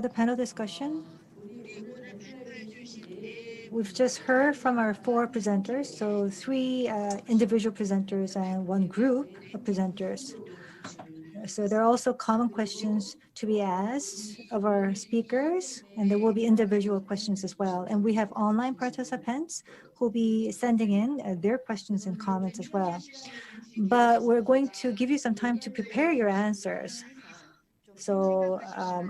for the panel discussion. We've just heard from our 4 presenters, so 3 individual presenters and 1 group of presenters. So there are also common questions to be asked of our speakers, and there will be individual questions as well. And we have online participants who will be sending in their questions and comments as well. But we're going to give you some time to prepare your answers. So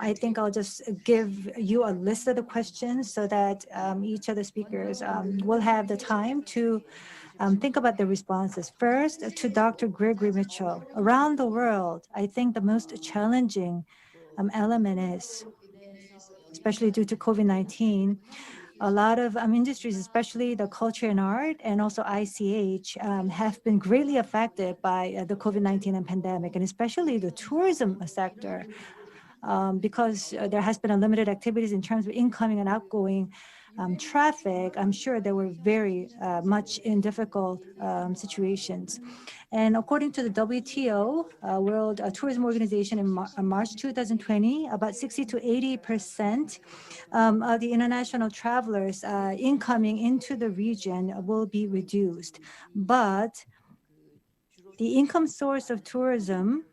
I think I'll just give you a list of the questions so that each of the speakers will have the time to think about the responses. First, to Dr. Gregory Mitchell. Around the world, I think the most challenging element is, especially due to COVID-19, a lot of industries, especially the culture and art and also ICH, have been greatly affected by the COVID-19 and pandemic, and especially the tourism sector, because there has been a limited activities in terms of incoming and outgoing traffic. I'm sure they were very much in difficult situations. And according to the WTO, World Tourism Organization, in March 2020, about 60 to 80% of the international travelers incoming into the region will be reduced. But the income source of tourism,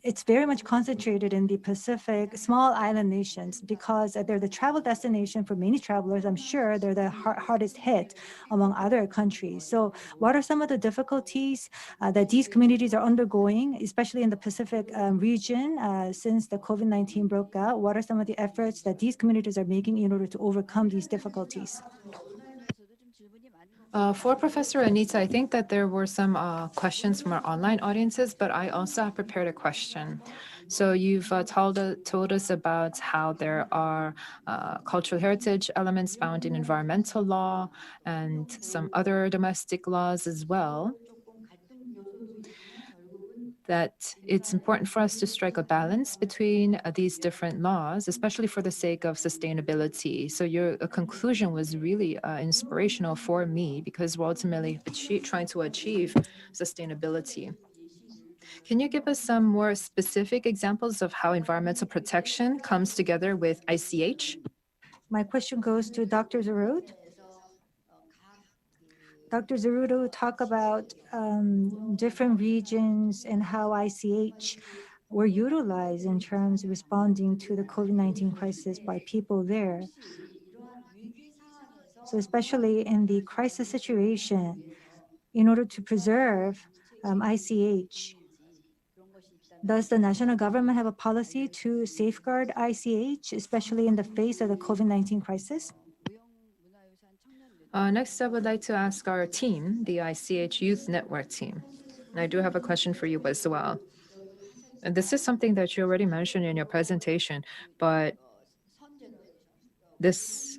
it's very much concentrated in the Pacific small island nations because they're the travel destination for many travelers. I'm sure they're the hardest hit among other countries. So what are some of the difficulties that these communities are undergoing, especially in the Pacific region since the COVID-19 broke out? What are some of the efforts that these communities are making in order to overcome these difficulties? For Professor Anita, I think that there were some questions from our online audiences, but I also have prepared a question. So you've told us about how there are cultural heritage elements found in environmental law and some other domestic laws as well, that it's important for us to strike a balance between these different laws, especially for the sake of sustainability. So your conclusion was really inspirational for me because we're ultimately trying to achieve sustainability. Can you give us some more specific examples of how environmental protection comes together with ICH? My question goes to Dr. Zarud. Dr. Zarudo talk about different regions and how ICH were utilized in terms of responding to the COVID-19 crisis by people there. So especially in the crisis situation, in order to preserve ICH, does the national government have a policy to safeguard ICH, especially in the face of the COVID-19 crisis? Next, I would like to ask our team, the ICH Youth Network team. I do have a question for you as well. And this is something that you already mentioned in your presentation, but this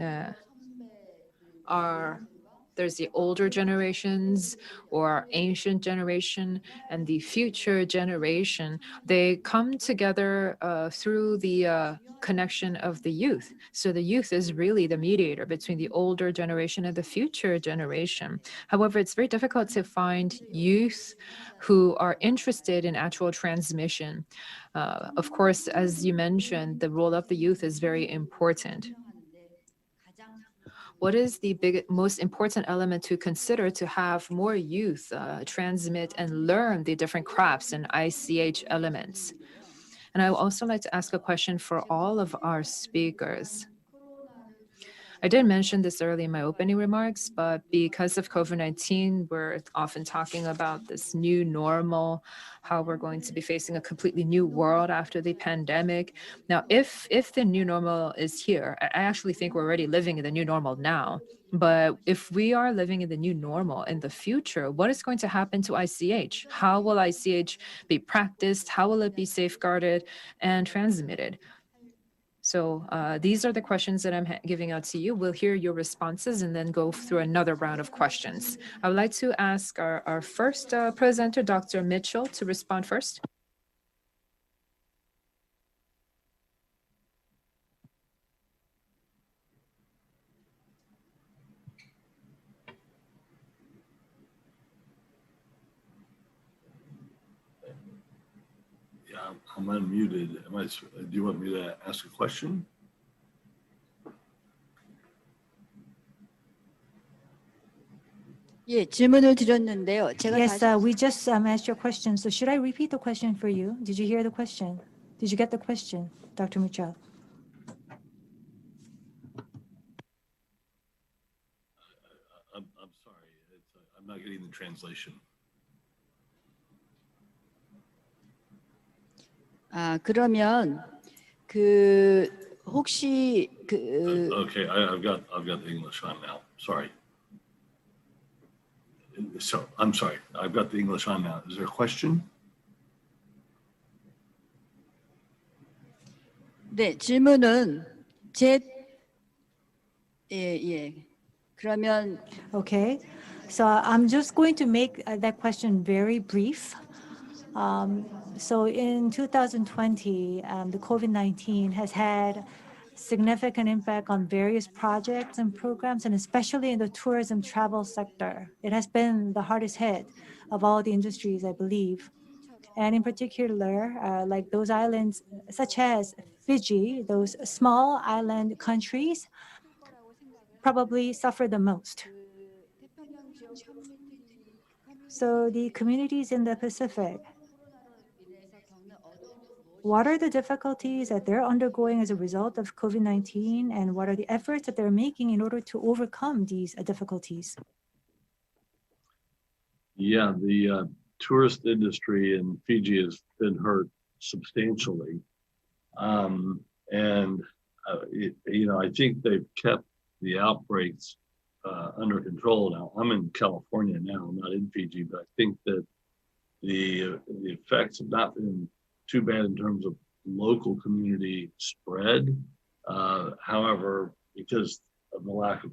there's the older generations or ancient generation and the future generation. They come together through the connection of the youth. So the youth is really the mediator between the older generation and the future generation. However, it's very difficult to find youth who are interested in actual transmission. Of course, as you mentioned, the role of the youth is very important. What is the most important element to consider to have more youth transmit and learn the different crafts and ICH elements? And I would also like to ask a question for all of our speakers. I did mention this early in my opening remarks, but because of COVID-19, we're often talking about this new normal, how we're going to be facing a completely new world after the pandemic. Now, if the new normal is here, I actually think we're already living in the new normal now. But if we are living in the new normal in the future, what is going to happen to ICH? How will ICH be practiced? How will it be safeguarded and transmitted? So these are the questions that I'm giving out to you. We'll hear your responses and then go through another round of questions. I would like to ask our first presenter, Dr. Mitchell, to respond first. Yeah, I'm unmuted. Do you want me to ask a question? 예, 질문을 드렸는데요. 제가 Yes, 다시 we just asked your question. So should I repeat the question for you? Did you hear the question? Did you get the question, Dr. Muchal? I'm sorry, I'm not getting the translation. 그러면 그 혹시 Okay, I've got the English on now. Sorry. So I'm sorry, I've got the English on now. Is there a question? 네, 질문은 예. 그러면 Okay, so I'm just going to make that question very brief. So in 2020, the COVID-19 has had significant impact on various projects and programs, and especially in the tourism travel sector. It has been the hardest hit of all the industries, I believe. And in particular, like those islands such as Fiji, those small island countries probably suffer the most. So the communities in the Pacific, what are the difficulties that they're undergoing as a result of COVID-19, and what are the efforts that they're making in order to overcome these difficulties? Yeah, the tourist industry in Fiji has been hurt substantially. I think they've kept the outbreaks under control now. I'm in California now, I'm not in Fiji, but I think that the effects have not been too bad in terms of local community spread. However, because of the lack of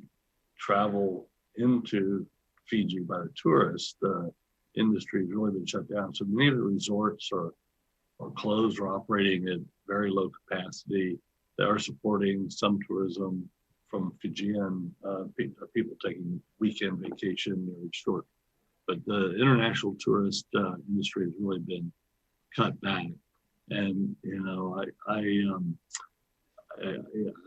travel into Fiji by the tourists, the industry has really been shut down. So many of the resorts are closed or operating at very low capacity. They are supporting some tourism from Fijian people taking weekend vacation or short. But the international tourist industry has really been cut back. And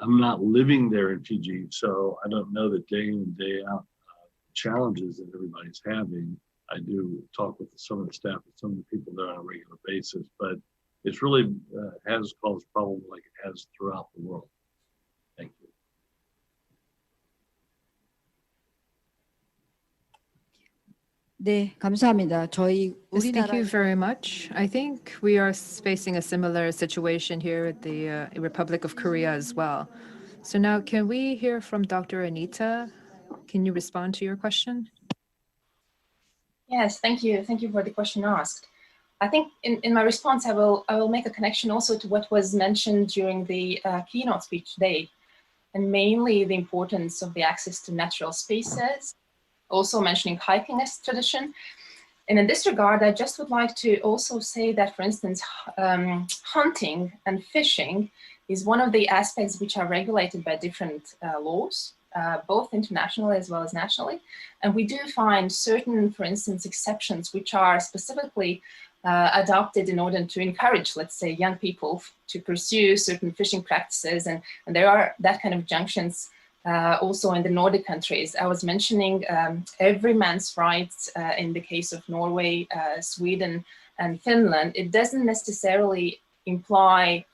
I'm not living there in Fiji, so I don't know the day in and day out challenges that everybody's having. I do talk with some of the staff and some of the people there on a regular basis, but it's really has caused problems like it has throughout the world. Thank you. 네, 감사합니다. Yes, thank you very much. I think we are facing a similar situation here at the Republic of Korea as well. So now can we hear from Dr. Anita? Can you respond to your question? Yes, thank you. Thank you for the question asked. I think in my response, I will make a connection also to what was mentioned during the keynote speech today, and mainly the importance of the access to natural spaces, also mentioning hiking as tradition. And in this regard, I just would like to also say that, for instance, hunting and fishing is one of the aspects which are regulated by different laws, both internationally as well as nationally. And we do find certain, for instance, exceptions which are specifically adopted in order to encourage, let's say, young people to pursue certain fishing practices. And there are that kind of junctions also in the Nordic countries. I was mentioning every man's rights in the case of Norway, Sweden, and Finland. It doesn't necessarily imply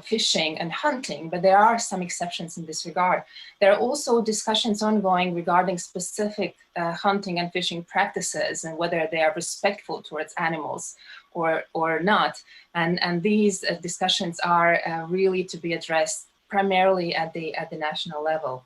fishing and hunting, but there are some exceptions in this regard. There are also discussions ongoing regarding specific hunting and fishing practices and whether they are respectful towards animals or not. And these discussions are really to be addressed primarily at the national level.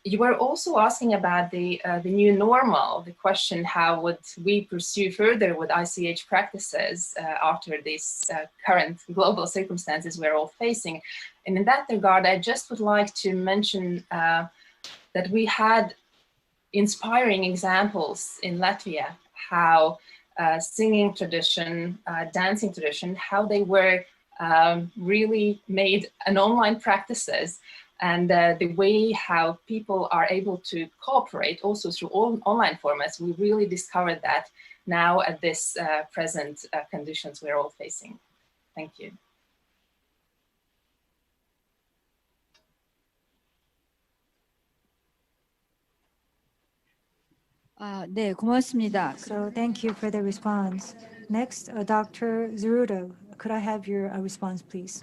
You were also asking about the new normal, the question, how would we pursue further with ICH practices after these current global circumstances we're all facing? And in that regard, I just would like to mention that we had inspiring examples in Latvia, how singing tradition, dancing tradition, how they were really made an online practices, and the way how people are able to cooperate also through all online formats. We really discovered that now at this present conditions we're all facing. Thank you. 네, 고맙습니다. So thank you for the response. Next, Dr. Zeruto, could I have your response, please?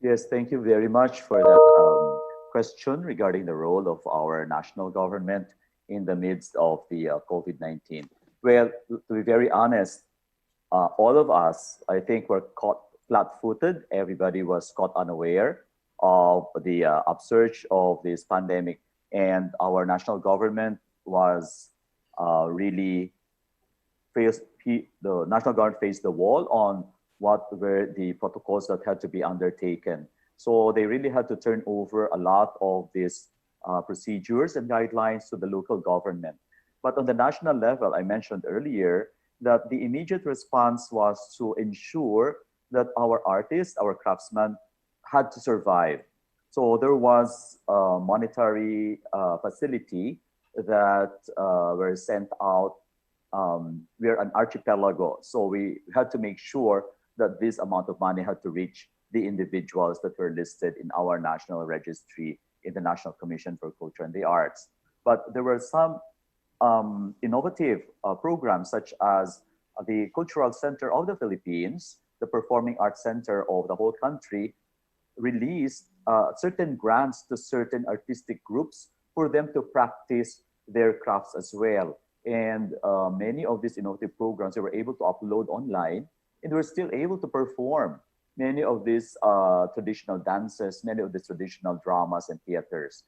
Yes, thank you very much for that question regarding the role of our national government in the midst of the COVID-19. Well, to be very honest, all of us, I think, were caught flat-footed. Everybody was caught unaware of the upsurge of this pandemic, and our national government was really the national government faced the wall on what were the protocols that had to be undertaken. So they really had to turn over a lot of these procedures and guidelines to the local government. But on the national level, I mentioned earlier that the immediate response was to ensure that our artists, our craftsmen, had to survive. So there was a monetary facility that were sent out. We're an archipelago, so we had to make sure that this amount of money had to reach the individuals that were listed in our national registry in the National Commission for Culture and the Arts. But there were some innovative programs such as the Cultural Center of the Philippines, the Performing Arts Center of the whole country, released certain grants to certain artistic groups for them to practice their crafts as well. And many of these innovative programs, they were able to upload online, and they were still able to perform many of these traditional dances, many of these traditional dramas and theaters.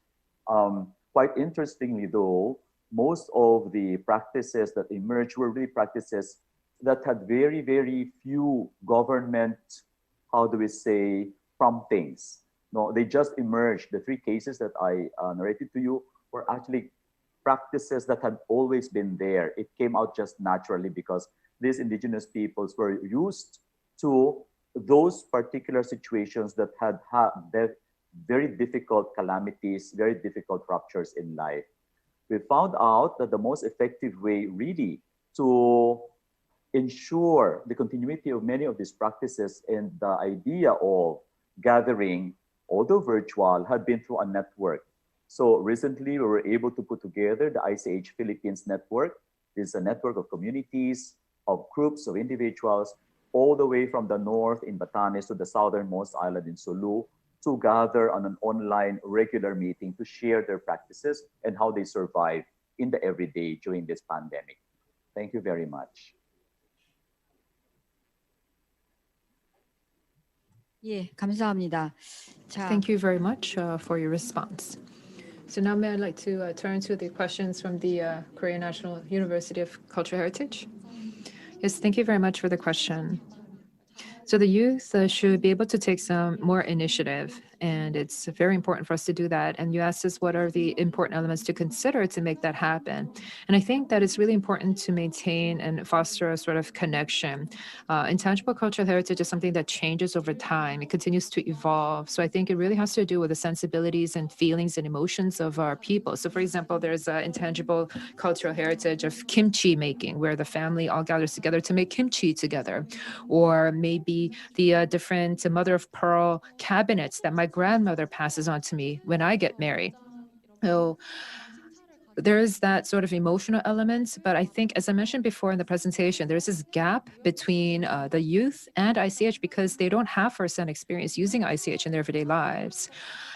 Quite interestingly though, most of the practices that emerged were really practices that had very, very few government, how do we say, promptings. No, they just emerged. The three cases that I narrated to you were actually practices that had always been there. It came out just naturally because these indigenous peoples were used to those particular situations that had very difficult calamities, very difficult ruptures in life. We found out that the most effective way really to ensure the continuity of many of these practices and the idea of gathering, although virtual, had been through a network. So recently we were able to put together the ICH Philippines network. This is a network of communities, of groups, of individuals, all the way from the north in Batanes to the southernmost island in Sulu, to gather on an online regular meeting to share their practices and how they survive in the everyday during this pandemic. Thank you very much. 예, 감사합니다. 자, Thank you very much for your response. So now may I like to turn to the questions from the Korean National University of Cultural Heritage. Yes, thank you very much for the question. So the youth should be able to take some more initiative, and it's very important for us to do that. And you asked us what are the important elements to consider to make that happen. And I think that it's really important to maintain and foster a sort of connection. Intangible cultural heritage is something that changes over time. It continues to evolve. So I think it really has to do with the sensibilities and feelings and emotions of our people. So for example, there's an intangible cultural heritage of kimchi making, where the family all gathers together to make kimchi together. Or maybe the different mother of pearl cabinets that my grandmother passes on to me when I get married. So there is that sort of emotional element, but I think, as I mentioned before in the presentation, there's this gap between the youth and ICH because they don't have first-hand experience using ICH in their everyday lives.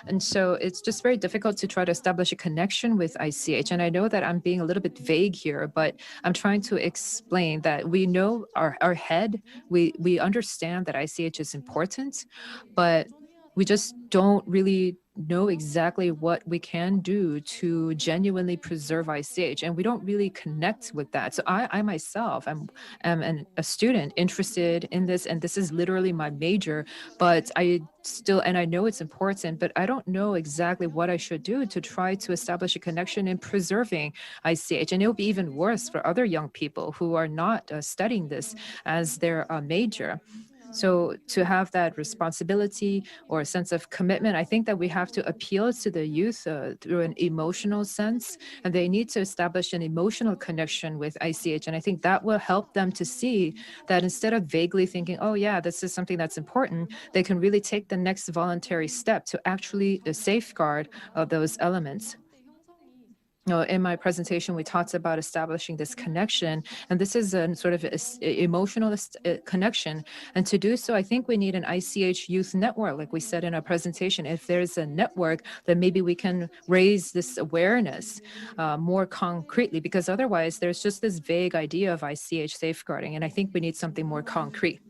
And so it's just very difficult to try to establish a connection with ICH. And I know that I'm being a little bit vague here, but I'm trying to explain that we know our head, we understand that ICH is important, but we just don't really know exactly what we can do to genuinely preserve ICH, and we don't really connect with that. So I myself am a student interested in this, and this is literally my major, but I know it's important, but I don't know exactly what I should do to try to establish a connection in preserving ICH. And it will be even worse for other young people who are not studying this as their major. So to have that responsibility or a sense of commitment, I think that we have to appeal to the youth through an emotional sense, and they need to establish an emotional connection with ICH. And I think that will help them to see that instead of vaguely thinking, oh yeah, this is something that's important, they can really take the next voluntary step to actually safeguard those elements. In my presentation, we talked about establishing this connection, and this is a sort of emotional connection. And to do so, I think we need an ICH youth network, like we said in our presentation. If there's a network, then maybe we can raise this awareness more concretely, because otherwise there's just this vague idea of ICH safeguarding, and I think we need something more concrete.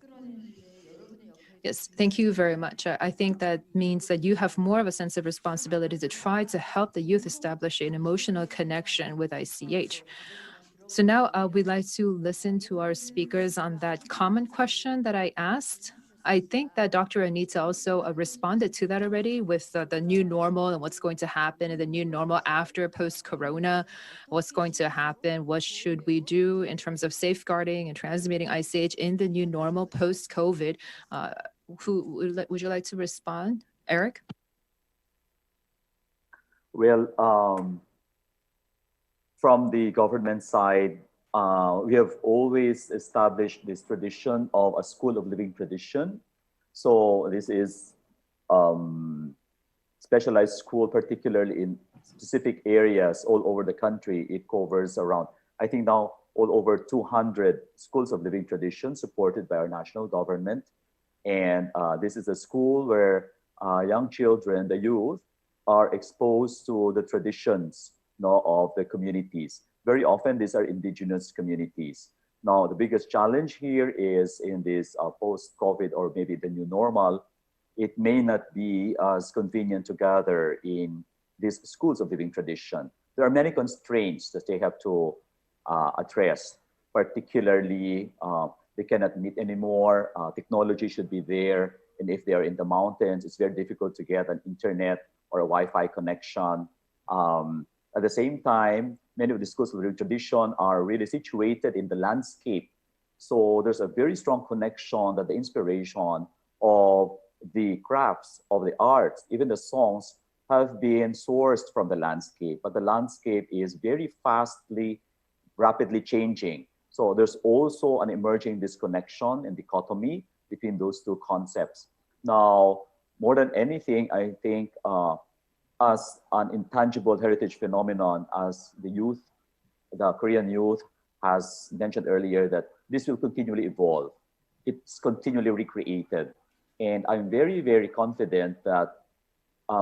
Yes, thank you very much. I think that means that you have more of a sense of responsibility to try to help the youth establish an emotional connection with ICH. So now we'd like to listen to our speakers on that common question that I asked. I think that Dr. Anita also responded to that already with the new normal and what's going to happen in the new normal after post-corona, what's going to happen, what should we do in terms of safeguarding and transmitting ICH in the new normal post-COVID. Who would you like to respond? Eric? Well, from the government side, we have always established this tradition of a school of living tradition. So this is specialized school, particularly in specific areas all over the country. It covers around, I think now, all over 200 schools of living tradition supported by our national government. And this is a school where young children, the youth, are exposed to the traditions of the communities. Very often, these are indigenous communities. Now, the biggest challenge here is in this post-COVID or maybe the new normal, it may not be as convenient to gather in these schools of living tradition. There are many constraints that they have to address, particularly they cannot meet anymore. Technology should be there. And if they are in the mountains, it's very difficult to get an internet or a Wi-Fi connection. At the same time, many of the schools of living tradition are really situated in the landscape. So there's a very strong connection that the inspiration of the crafts, of the arts, even the songs have been sourced from the landscape. But the landscape is very rapidly changing. So there's also an emerging disconnection and dichotomy between those two concepts. Now, more than anything, I think as an intangible heritage phenomenon, as the youth, the Korean youth has mentioned earlier, that this will continually evolve. It's continually recreated. And I'm very, very confident that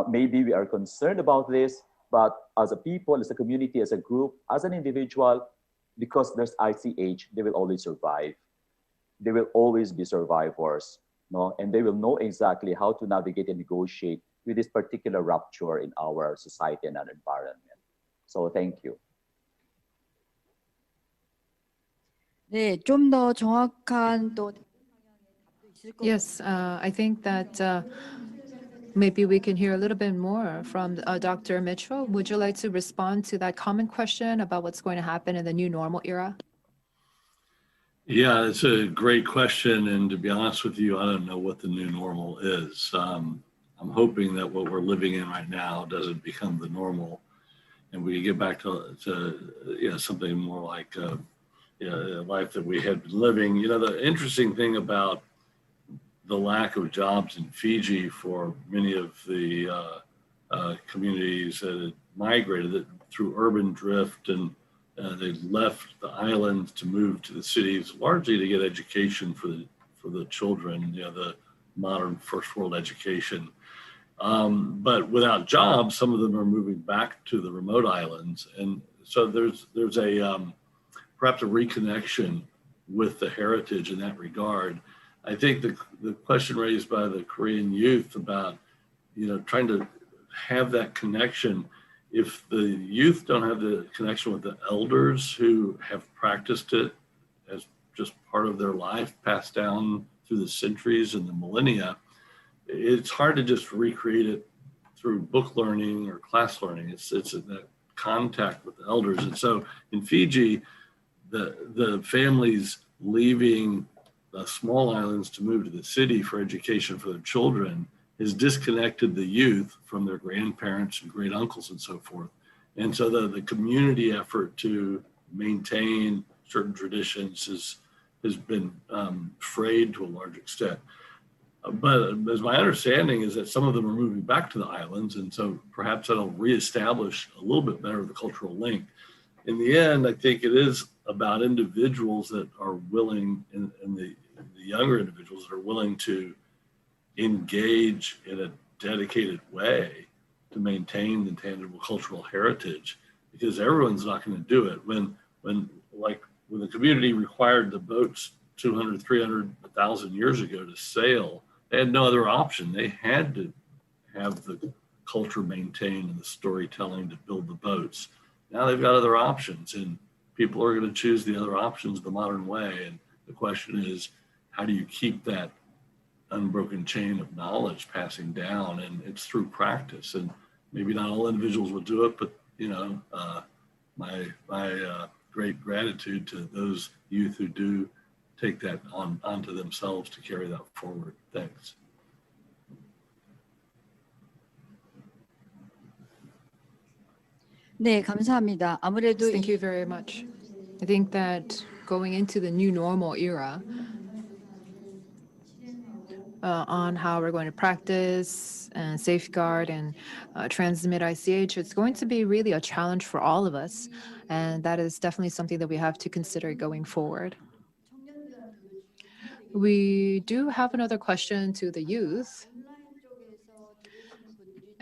maybe we are concerned about this, but as a people, as a community, as a group, as an individual, because there's ICH, they will always survive. They will always be survivors, and they will know exactly how to navigate and negotiate with this particular rupture in our society and our environment. So thank you. 네, 좀 더 정확한 또 Yes, I think that maybe we can hear a little bit more from Dr. Mitchell. Would you like to respond to that common question about what's going to happen in the new normal era? Yeah, it's a great question. And to be honest with you, I don't know what the new normal is. I'm hoping that what we're living in right now doesn't become the normal, and we get back to something more like a life that we had been living. The interesting thing about the lack of jobs in Fiji for many of the communities that had migrated through urban drift, and they left the islands to move to the cities, largely to get education for the children, the modern first world education. But without jobs, some of them are moving back to the remote islands, and so there's perhaps a reconnection with the heritage in that regard. I think the question raised by the Korean youth about, trying to have that connection, if the youth don't have the connection with the elders who have practiced it as just part of their life, passed down through the centuries and the millennia, it's hard to just recreate it through book learning or class learning. It's that contact with the elders. And so in Fiji, the families leaving the small islands to move to the city for education for their children has disconnected the youth from their grandparents and great uncles and so forth. And so the community effort to maintain certain traditions has been frayed to a large extent. But as my understanding is that some of them are moving back to the islands, and so perhaps that'll reestablish a little bit better the cultural link. In the end, I think it is about individuals that are willing, and the younger individuals that are willing to engage in a dedicated way to maintain the tangible cultural heritage, because everyone's not going to do it. When the community required the boats 200, 300, 1,000 years ago to sail, they had no other option. They had to have the culture maintained and the storytelling to build the boats. Now they've got other options, and people are going to choose the other options the modern way. And the question is, how do you keep that unbroken chain of knowledge passing down? And it's through practice. And maybe not all individuals will do it, but my great gratitude to those youth who do take that onto themselves to carry that forward. Thanks. 네, 감사합니다. 아무래도 Thank you very much. I think that going into the new normal era, on how we're going to practice and safeguard and transmit ICH, it's going to be really a challenge for all of us. And that is definitely something that we have to consider going forward. We do have another question to the youth.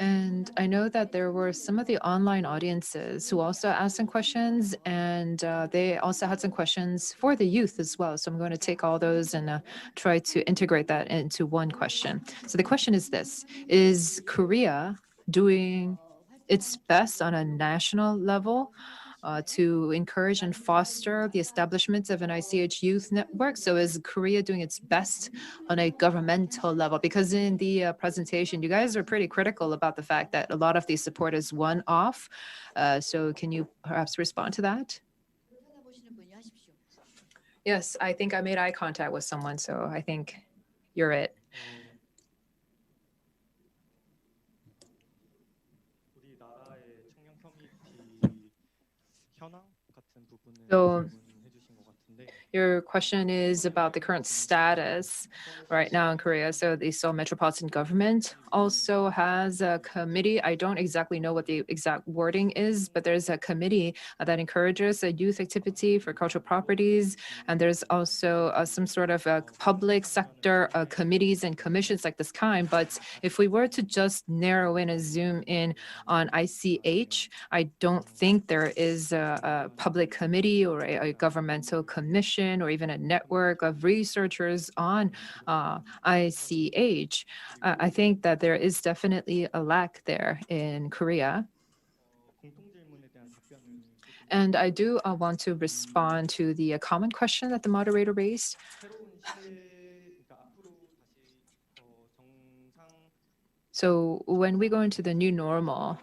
And I know that there were some of the online audiences who also asked some questions, and they also had some questions for the youth as well. So I'm going to take all those and try to integrate that into one question. So the question is this: is Korea doing its best on a national level to encourage and foster the establishment of an ICH youth network? So is Korea doing its best on a governmental level? Because in the presentation, you guys are pretty critical about the fact that a lot of the support is one-off. So can you perhaps respond to that? Yes, I think I made eye contact with someone, so I think you're it. So your question is about the current status right now in Korea. So the Seoul Metropolitan Government also has a committee. I don't exactly know what the exact wording is, but there's a committee that encourages a youth activity for cultural properties. And there's also some sort of public sector committees and commissions like this kind. But if we were to just narrow in and zoom in on ICH, I don't think there is a public committee or a governmental commission or even a network of researchers on ICH. I think that there is definitely a lack there in Korea. And I do want to respond to the common question that the moderator raised. So when we go into the new normal,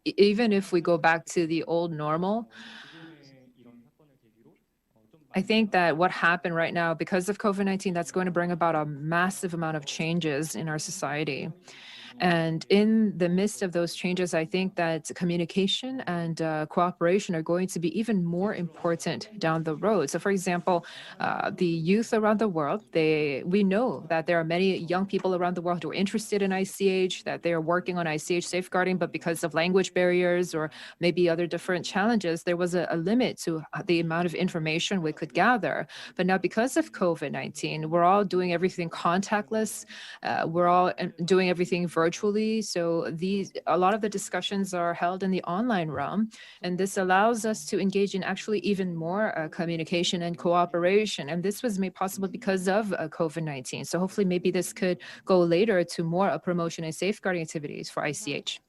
even if we go back to the old normal, I think that what happened right now, because of COVID-19, that's going to bring about a massive amount of changes in our society. And in the midst of those changes, I think that communication and cooperation are going to be even more important down the road. So for example, the youth around the world, we know that there are many young people around the world who are interested in ICH, that they are working on ICH safeguarding, but because of language barriers or maybe other different challenges, there was a limit to the amount of information we could gather. But now because of COVID-19, we're all doing everything contactless. We're all doing everything virtually. So a lot of the discussions are held in the online realm, and this allows us to engage in actually even more communication and cooperation. And this was made possible because of COVID-19. So hopefully maybe this could go later to more promotion and safeguarding activities for ICH.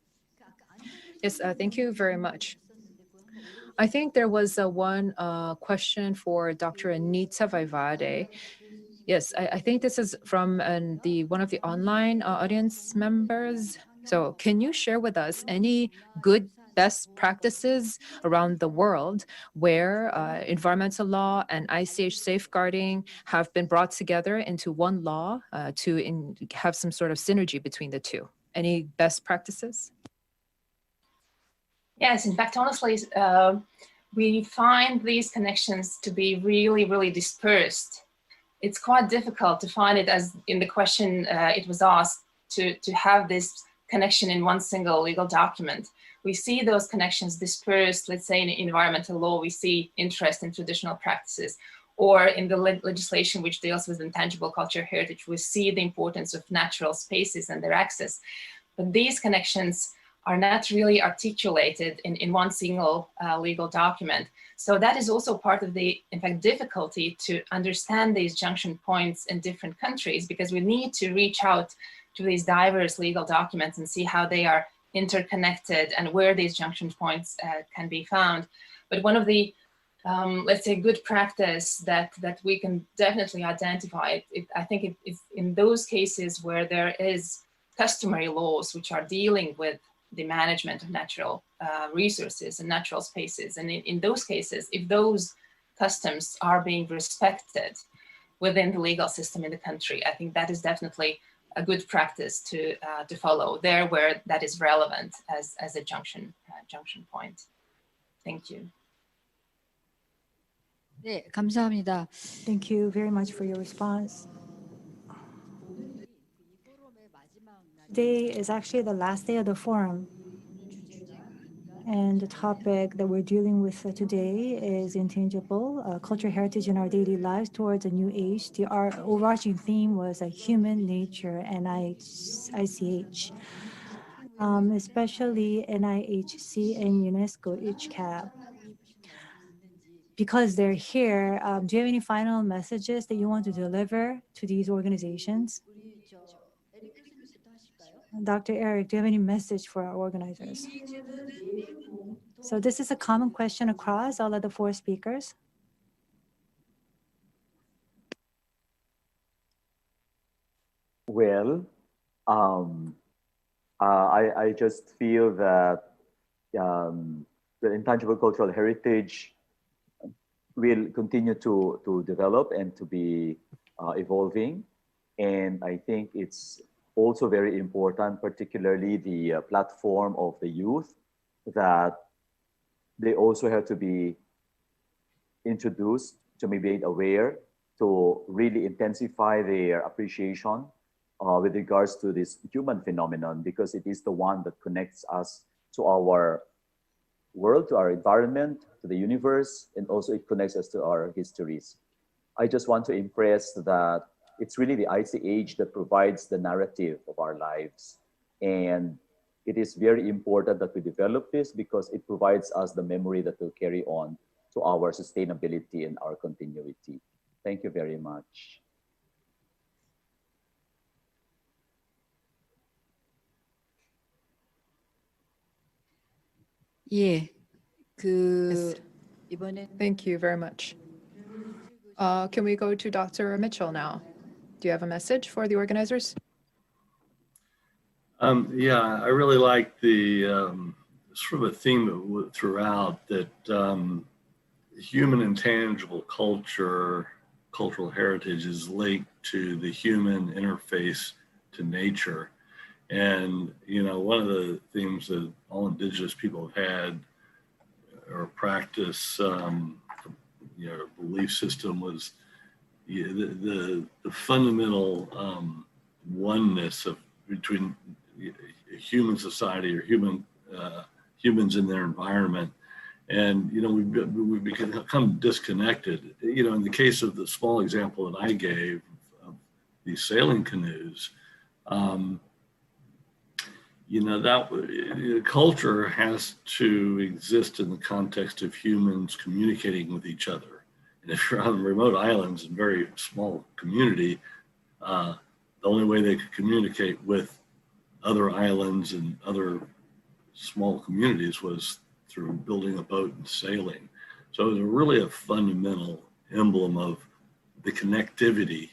Yes, thank you very much. I think there was one question for Dr. Anita Vaivade. Yes, I think this is from one of the online audience members. So can you share with us any good best practices around the world where environmental law and ICH safeguarding have been brought together into one law to have some sort of synergy between the two? Any best practices? Yes, in fact, honestly, we find these connections to be really, really dispersed it's quite difficult to find it, as in the question it was asked, to have this connection in one single legal document. We see those connections dispersed, let's say in environmental law, we see interest in traditional practices, or in the legislation which deals with intangible cultural heritage, we see the importance of natural spaces and their access. But these connections are not really articulated in one single legal document. So that is also part of the, in fact, difficulty to understand these junction points in different countries, because we need to reach out to these diverse legal documents and see how they are interconnected and where these junction points can be found. But one of the, let's say, good practice that we can definitely identify, I think it's in those cases where there is customary laws which are dealing with the management of natural resources and natural spaces. And in those cases, if those customs are being respected within the legal system in the country, I think that is definitely a good practice to follow there where that is relevant as a junction point. Thank you. 네, 감사합니다. Thank you very much for your response. Today is actually the last day of the forum. And the topic that we're dealing with today is intangible cultural heritage in our daily lives towards a new age. Our overarching theme was human nature and ICH, especially NIHC and UNESCO HCAP. Because they're here, do you have any final messages that you want to deliver to these organizations? Dr. Eric, do you have any message for our organizers? So this is a common question across all of the 4 speakers. Well, I just feel that the intangible cultural heritage will continue to develop and to be evolving. And I think it's also very important, particularly the platform of the youth, that they also have to be introduced, to be made aware, to really intensify their appreciation with regards to this human phenomenon, because it is the one that connects us to our world, to our environment, to the universe, and also it connects us to our histories. I just want to impress that it's really the ICH that provides the narrative of our lives. And it is very important that we develop this because it provides us the memory that will carry on to our sustainability and our continuity. Thank you very much. 예, Yes. 이번에 Thank you very much. Can we go to Dr. Mitchell now? Do you have a message for the organizers? Yeah, I really like the sort of a theme throughout that human intangible cultural heritage is linked to the human interface to nature. And, you know, one of the themes that all indigenous people have had or practice, you know, belief system was the fundamental oneness of between human society or humans in their environment. And, you know, we've become disconnected. You know, in the case of the small example that I gave of these sailing canoes, you know, that culture has to exist in the context of humans communicating with each other. And if you're on remote islands in very small community, the only way they could communicate with other islands and other small communities was through building a boat and sailing. So it was really a fundamental emblem of the connectivity.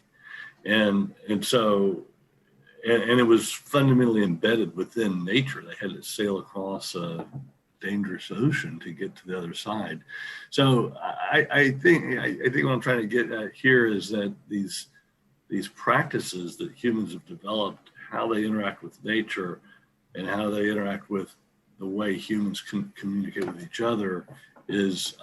And it was fundamentally embedded within nature. They had to sail across a dangerous ocean to get to the other side. So I think what I'm trying to get at here is that these practices that humans have developed, how they interact with nature and how they interact with the way humans can communicate with each other is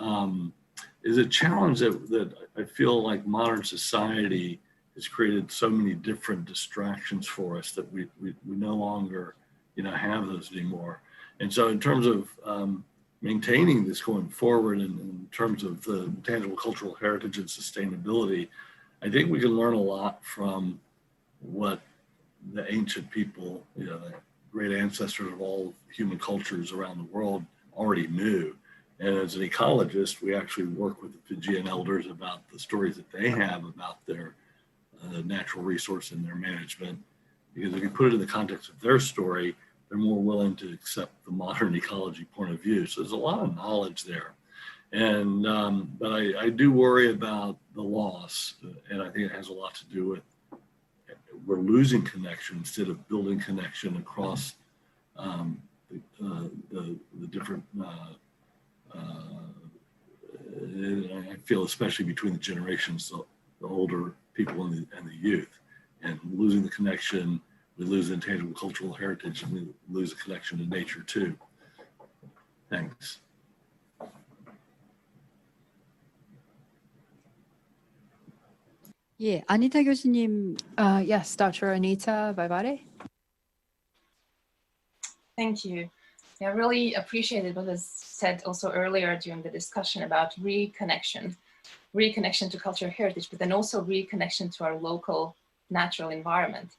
is a challenge that I feel like modern society has created so many different distractions for us that we no longer, have those anymore. And so in terms of maintaining this going forward in terms of the tangible cultural heritage and sustainability, I think we can learn a lot from what the ancient people, the great ancestors of all human cultures around the world already knew. And as an ecologist, we actually work with the Fijian elders about the stories that they have about their natural resource and their management. Because if you put it in the context of their story, they're more willing to accept the modern ecology point of view. So there's a lot of knowledge there. And, but I do worry about the loss. And I think it has a lot to do with we're losing connection instead of building connection across the different, I feel especially between the generations, the older people and the youth, and losing the connection, we lose intangible cultural heritage, and we lose a connection to nature too. Thanks. 예, 아니타 교수님. Yes, Dr. Anita Vaivare. Thank you. I really appreciated what was said also earlier during the discussion about reconnection to cultural heritage, but then also reconnection to our local natural environment.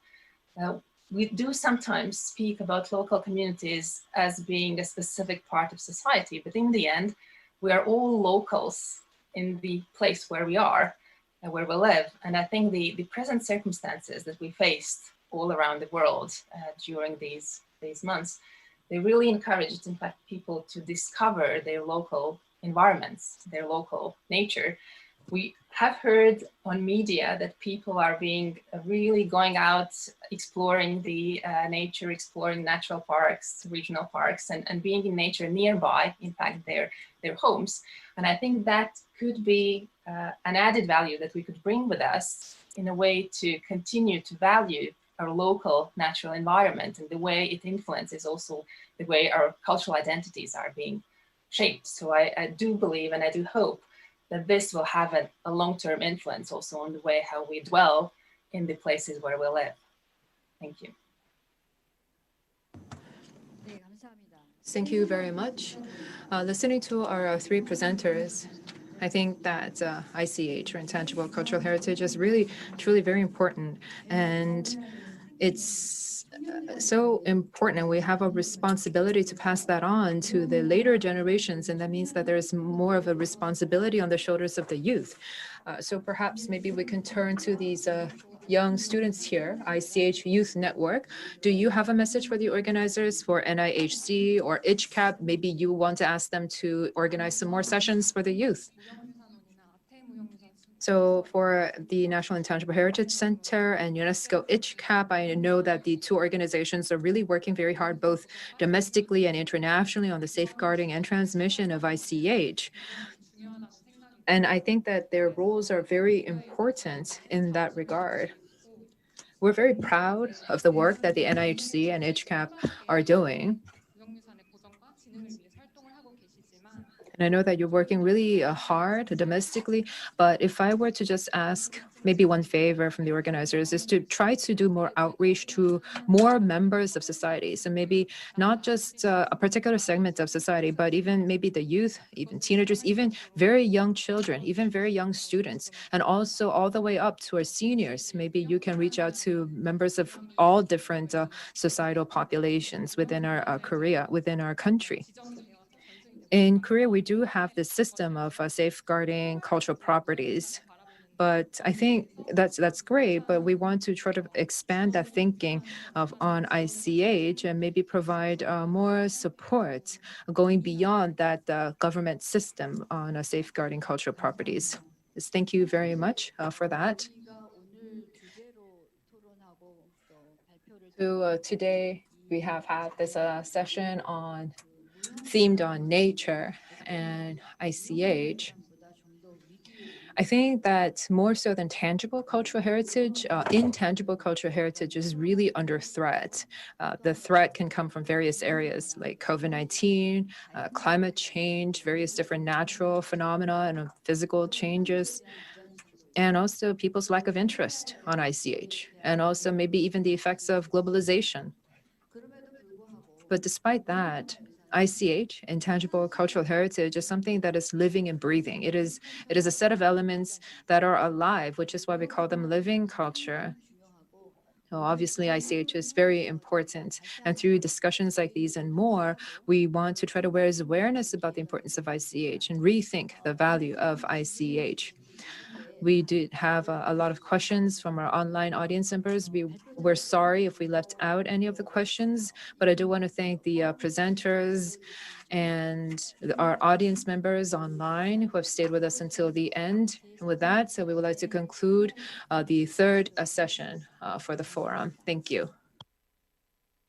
We do sometimes speak about local communities as being a specific part of society, but in the end, we are all locals in the place where we are and where we live. And I think the present circumstances that we faced all around the world during these months, they really encouraged, in fact, people to discover their local environments, their local nature. We have heard on media that people are really going out, exploring the nature, exploring natural parks, regional parks, and being in nature nearby, in fact, their homes. And I think that could be an added value that we could bring with us in a way to continue to value our local natural environment and the way it influences also the way our cultural identities are being shaped. So I do believe and I do hope that this will have a long-term influence also on the way how we dwell in the places where we live. Thank you. Thank you very much. Listening to our three presenters, I think that ICH, or Intangible Cultural Heritage, is really, truly very important. And it's so important, and we have a responsibility to pass that on to the later generations, and that means that there's more of a responsibility on the shoulders of the youth. So perhaps maybe we can turn to these young students here, ICH Youth Network. Do you have a message for the organizers for NIHC or ICHCAP? Maybe you want to ask them to organize some more sessions for the youth. So for the National Intangible Heritage Center and UNESCO ICHCAP, I know that the two organizations are really working very hard, both domestically and internationally, on the safeguarding and transmission of ICH. And I think that their roles are very important in that regard. We're very proud of the work that the NIHC and ICHCAP are doing. And I know that you're working really hard domestically, but if I were to just ask maybe one favor from the organizers is to try to do more outreach to more members of society. So maybe not just a particular segment of society, but even maybe the youth, even teenagers, even very young children, even very young students, and also all the way up to our seniors. Maybe you can reach out to members of all different societal populations within our Korea, within our country. In Korea, we do have this system of safeguarding cultural properties, but I think that's great. But we want to try to expand that thinking on ICH and maybe provide more support going beyond that government system on safeguarding cultural properties. Yes, thank you very much for that. So today we have had this session themed on nature and ICH. I think that more so than tangible cultural heritage, intangible cultural heritage is really under threat. The threat can come from various areas like COVID-19, climate change, various different natural phenomena and physical changes, and also people's lack of interest on ICH, and also maybe even the effects of globalization. But despite that, ICH, intangible cultural heritage, is something that is living and breathing. It is a set of elements that are alive, which is why we call them living culture. So obviously, ICH is very important. And through discussions like these and more, we want to try to raise awareness about the importance of ICH and rethink the value of ICH. We did have a lot of questions from our online audience members. We're sorry if we left out any of the questions, but I do want to thank the presenters and our audience members online who have stayed with us until the end. And with that, so we would like to conclude the third session for the forum. Thank you.